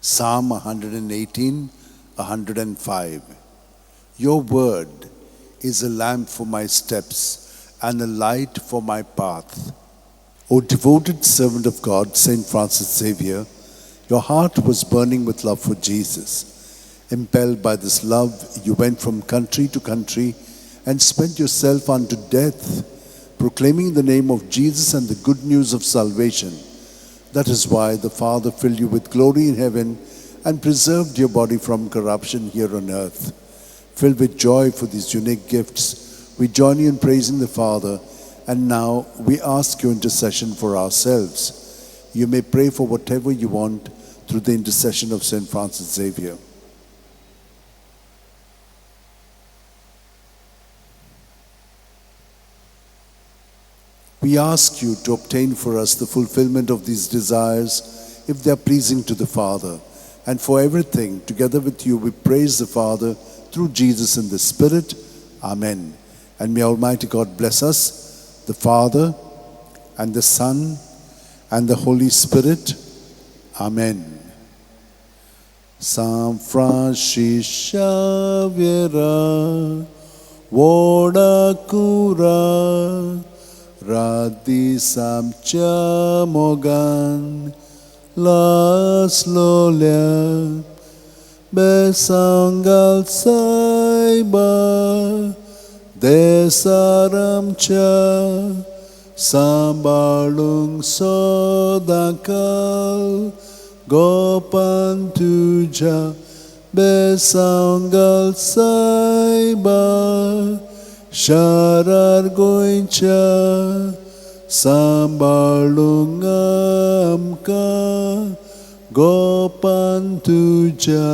Psalm 118, 105. Your word is a lamp for my steps and a light for my path. O devoted servant of God, Saint Francis Xavier, your heart was burning with love for Jesus. Impelled by this love, you went from country to country and spent yourself unto death, proclaiming the name of Jesus and the good news of salvation. That is why the Father filled you with glory in heaven and preserved your body from corruption here on earth. Filled with joy for these unique gifts, we join you in praising the Father, and now we ask your intercession for ourselves. You may pray for whatever you want through the intercession of Saint Francis Xavier. We ask you to obtain for us the fulfillment of these desires, if they are pleasing to the Father. And for everything, together with you, we praise the Father through Jesus in the Spirit. Amen. And may Almighty God bless us, the Father, and the Son, and the Holy Spirit. Amen. San Francis Xavier, Voda Cura, Radi Samcha Mogan, Las Lolia, Besangal Saiba, Desaramcha, Sambalung Sodakal, Gopan Tuja, Besangal Saiba, Sharar Goincha, Sambalung Amka, Gopan Tuja.